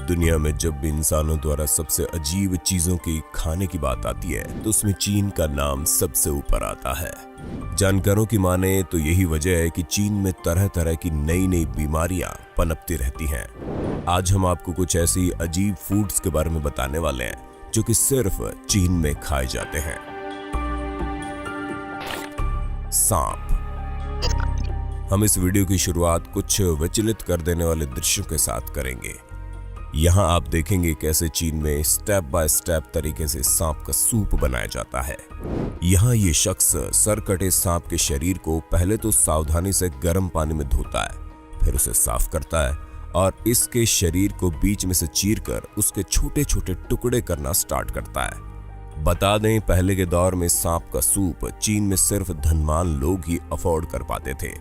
दुनिया में जब भी इंसानों द्वारा सबसे अजीब चीजों की खाने की बात आती है तो उसमें चीन का नाम सबसे ऊपर आता है। जानकारों की माने तो यही वजह है कि चीन में तरह तरह की नई नई बीमारियां पनपती रहती हैं। आज हम आपको कुछ ऐसी अजीब फूड्स के बारे में बताने वाले हैं जो कि सिर्फ चीन में खाए जाते हैं। सांप। हम इस वीडियो की शुरुआत कुछ विचलित कर देने वाले दृश्यों के साथ करेंगे। यहाँ आप देखेंगे कैसे चीन में स्टेप बाय स्टेप तरीके से सांप का सूप बनाया जाता है। यहाँ ये शख्स सरकटे सांप के शरीर को पहले तो सावधानी से गर्म पानी में धोता है, फिर उसे साफ करता है और इसके शरीर को बीच में से चीरकर उसके छोटे छोटे टुकड़े करना स्टार्ट करता है। बता दें, पहले के दौर में सांप का सूप चीन में सिर्फ धनवान लोग ही अफोर्ड कर पाते थे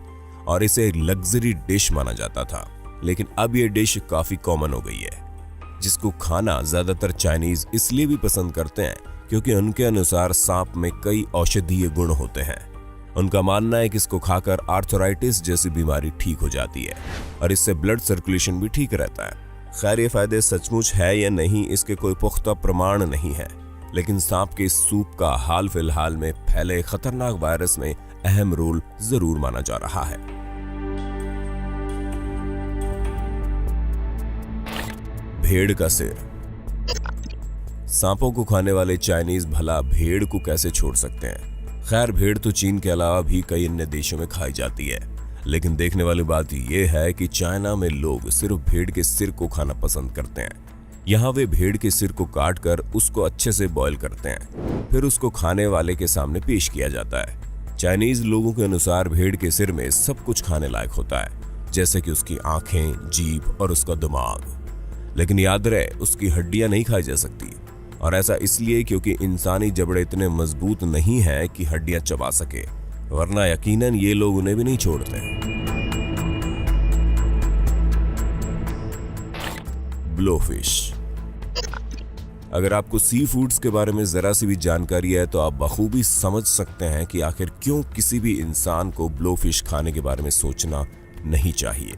और इसे एक लग्जरी डिश माना जाता था। लेकिन अब यह डिश काफी कॉमन हो गई है, जिसको खाना ज्यादातर चाइनीज इसलिए भी पसंद करते हैं क्योंकि उनके अनुसार सांप में कई औषधीय गुण होते हैं। उनका मानना है कि इसको खाकर आर्थराइटिस जैसी बीमारी ठीक हो जाती है और इससे ब्लड सर्कुलेशन भी ठीक रहता है। खैर, ये फायदे सचमुच है या नहीं इसके कोई पुख्ता प्रमाण नहीं है, लेकिन सांप के इस सूप का हाल फिलहाल में फैले खतरनाक वायरस में अहम रोल जरूर माना जा रहा है। भेड़ का सिर। सांपों को खाने वाले चाइनीज भला भेड़ को कैसे छोड़ सकते हैं। खैर, भेड़ तो चीन के अलावा भी कई अन्य देशों में खाई जाती है, लेकिन देखने वाली बात यह है कि चाइना में लोग सिर्फ भेड़ के सिर को खाना पसंद करते हैं। यहाँ वे भेड़ के सिर को काट कर उसको अच्छे से बॉईल करते हैं, फिर उसको खाने वाले के सामने पेश किया जाता है। चाइनीज लोगों के अनुसार भेड़ के सिर में सब कुछ खाने लायक होता है, जैसे कि उसकी आंखें, जीभ और उसका दिमाग। लेकिन याद रहे, उसकी हड्डियां नहीं खाई जा सकती, और ऐसा इसलिए क्योंकि इंसानी जबड़े इतने मजबूत नहीं हैं कि हड्डियां चबा सके, वरना यकीनन ये लोग उन्हें भी नहीं छोड़ते। ब्लोफिश। अगर आपको सी फूड्स के बारे में जरा सी भी जानकारी है तो आप बखूबी समझ सकते हैं कि आखिर क्यों किसी भी इंसान को ब्लोफिश खाने के बारे में सोचना नहीं चाहिए।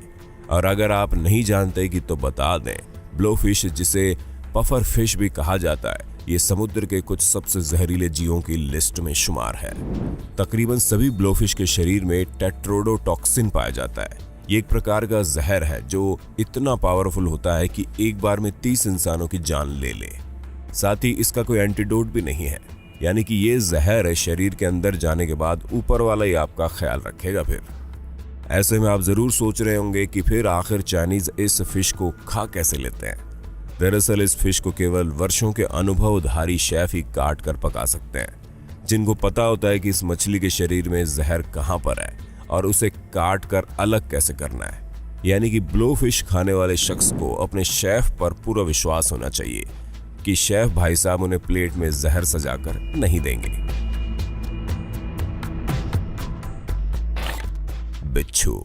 और अगर आप नहीं जानते कि तो बता दें, ब्लोफिश, जिसे पफर फिश भी कहा जाता है, ये समुद्र के कुछ सबसे जहरीले जीवों की लिस्ट में शुमार है। तकरीबन सभी ब्लोफिश के शरीर में टेट्रोडोटॉक्सिन पाया जाता है। ये एक प्रकार का जहर है जो इतना पावरफुल होता है कि एक बार में 30 इंसानों की जान ले ले। साथ ही इसका कोई एंटीडोट भी नहीं है, यानी कि ये जहर शरीर के अंदर जाने के बाद ऊपर वाला ही आपका ख्याल रखेगा। फिर ऐसे में आप जरूर सोच रहे होंगे कि फिर आखिर चाइनीज इस फिश को खा कैसे लेते हैं। दरअसल इस फिश को केवल वर्षों के अनुभवधारी शेफ ही काट कर पका सकते हैं, जिनको पता होता है कि इस मछली के शरीर में जहर कहां पर है और उसे काट कर अलग कैसे करना है। यानी कि ब्लोफिश खाने वाले शख्स को अपने शेफ पर पूरा विश्वास होना चाहिए कि शेफ भाई साहब उन्हें प्लेट में जहर सजाकर नहीं देंगे। बिच्छू।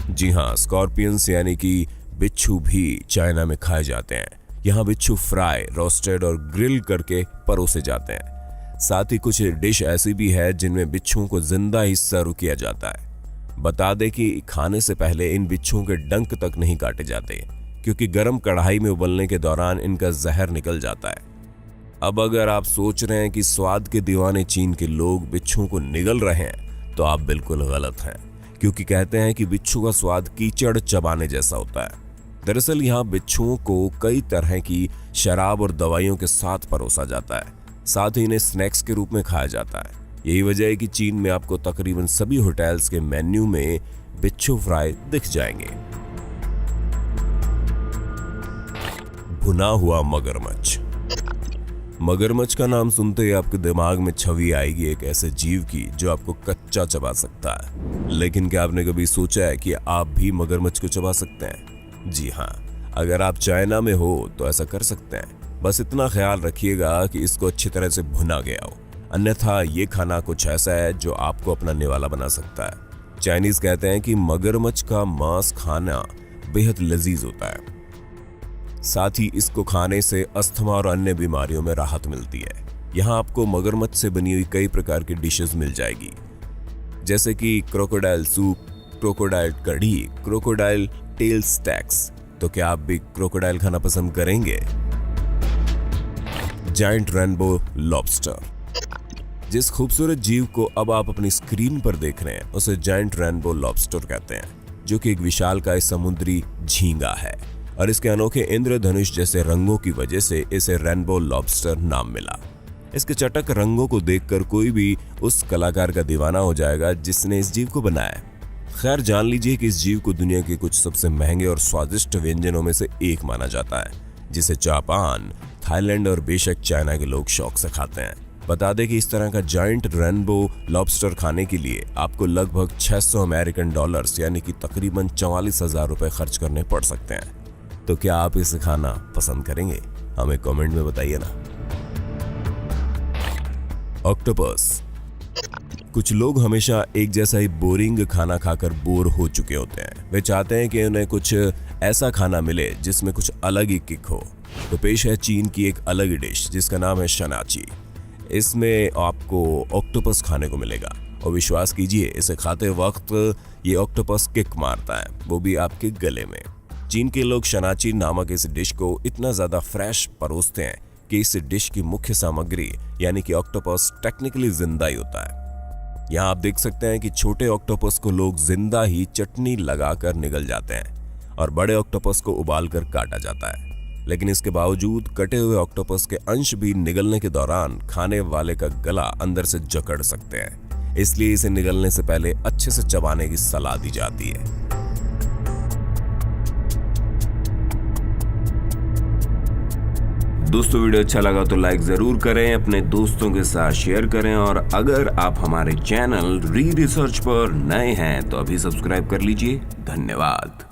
जी हाँ, स्कॉर्पियंस यानी कि बिच्छू भी चाइना में खाए जाते हैं। यहाँ बिच्छू फ्राई, रोस्टेड और ग्रिल करके परोसे जाते हैं। साथ ही कुछ डिश ऐसी भी है जिनमें बिच्छुओं को जिंदा ही सर्व किया जाता है। बता दें कि खाने से पहले इन बिच्छुओं के डंक तक नहीं काटे जाते, क्योंकि गर्म कढ़ाई में उबलने के दौरान इनका जहर निकल जाता है। अब अगर आप सोच रहे हैं कि स्वाद के दीवाने चीन के लोग बिच्छुओं को निगल रहे हैं, तो आप बिल्कुल गलत हैं, क्योंकि कहते हैं कि बिच्छू का स्वाद कीचड़ चबाने जैसा होता है। दरअसल यहाँ बिच्छुओं को कई तरह की शराब और दवाइयों के साथ परोसा जाता है, साथ ही इन्हें स्नैक्स के रूप में खाया जाता है। यही वजह है कि चीन में आपको तकरीबन सभी होटल्स के मेन्यू में बिच्छू फ्राई दिख जाएंगे। भुना हुआ मगरमच्छ। मगरमच्छ का नाम सुनते ही आपके दिमाग में छवि आएगी एक ऐसे जीव की जो आपको कच्चा चबा सकता है। लेकिन क्या आपने कभी सोचा है कि आप भी मगरमच्छ को चबा सकते हैं? जी हाँ, अगर आप चाइना में हो तो ऐसा कर सकते हैं। बस इतना ख्याल रखिएगा कि इसको अच्छी तरह से भुना गया हो, अन्यथा ये खाना कुछ ऐसा है जो आपको अपना निवाला बना सकता है। चाइनीज कहते हैं कि मगरमच्छ का मांस खाना बेहद लजीज होता है। साथ ही इसको खाने से अस्थमा और अन्य बीमारियों में राहत मिलती है। यहाँ आपको मगरमच्छ से बनी हुई कई प्रकार की डिशेस मिल जाएगी, जैसे कि क्रोकोडाइल सूप, क्रोकोडाइल कढ़ी, क्रोकोडाइल टेल स्टैक्स, तो क्या आप भी क्रोकोडाइल खाना पसंद करेंगे? Giant rainbow lobster. जिस खूबसूरत जीव को अब आप अपनी स्क्रीन पर देख रहे हैं उसे जायंट रेनबो लॉबस्टर कहते हैं, जो कि एक विशालकाय समुद्री झींगा है और इसके अनोखे इंद्रधनुष जैसे रंगों की वजह से इसे रेनबो लॉबस्टर नाम मिला। इसके चटक रंगों को देखकर कोई भी उस कलाकार का दीवाना हो जाएगा जिसने इस जीव को बनाया। खैर, जान लीजिए कि इस जीव को दुनिया के कुछ सबसे महंगे और स्वादिष्ट व्यंजनों में से एक माना जाता है, जिसे जापान, थाईलैंड और बेशक चाइना के लोग शौक से खाते हैं। बता दें कि इस तरह का जायंट रेनबो लॉबस्टर खाने के लिए आपको लगभग 600 अमेरिकन डॉलर्स यानी कि तकरीबन 44,000 रुपए खर्च करने पड़ सकते हैं। तो क्या आप इसे खाना पसंद करेंगे? हमें कमेंट में बताइए ना। ऑक्टोपस। कुछ लोग हमेशा एक जैसा ही बोरिंग खाना खाकर बोर हो चुके होते हैं। वे चाहते हैं कि उन्हें कुछ ऐसा खाना मिले जिसमें कुछ अलग ही किक हो। तो पेश है चीन की एक अलग ही डिश जिसका नाम है शनाची। इसमें आपको ऑक्टोपस खाने को मिलेगा और विश्वास कीजिए, इसे खाते वक्त ये ऑक्टोपस किक मारता है, वो भी आपके गले में। चीन के लोग शनाची नामक इस डिश को इतना ज्यादा फ्रेश परोसते हैं कि इस डिश की मुख्य सामग्री यानी कि ऑक्टोपस टेक्निकली जिंदा ही होता है। यहाँ आप देख सकते हैं कि छोटे ऑक्टोपस को लोग जिंदा ही चटनी लगाकर निगल जाते हैं और बड़े ऑक्टोपस को उबालकर काटा जाता है। लेकिन इसके बावजूद कटे हुए ऑक्टोपस के अंश भी निगलने के दौरान खाने वाले का गला अंदर से जकड़ सकते हैं, इसलिए इसे निगलने से पहले अच्छे से चबाने की सलाह दी जाती है। दोस्तों, वीडियो अच्छा लगा तो लाइक जरूर करें, अपने दोस्तों के साथ शेयर करें और अगर आप हमारे चैनल री रिसर्च पर नए हैं तो अभी सब्सक्राइब कर लीजिए। धन्यवाद।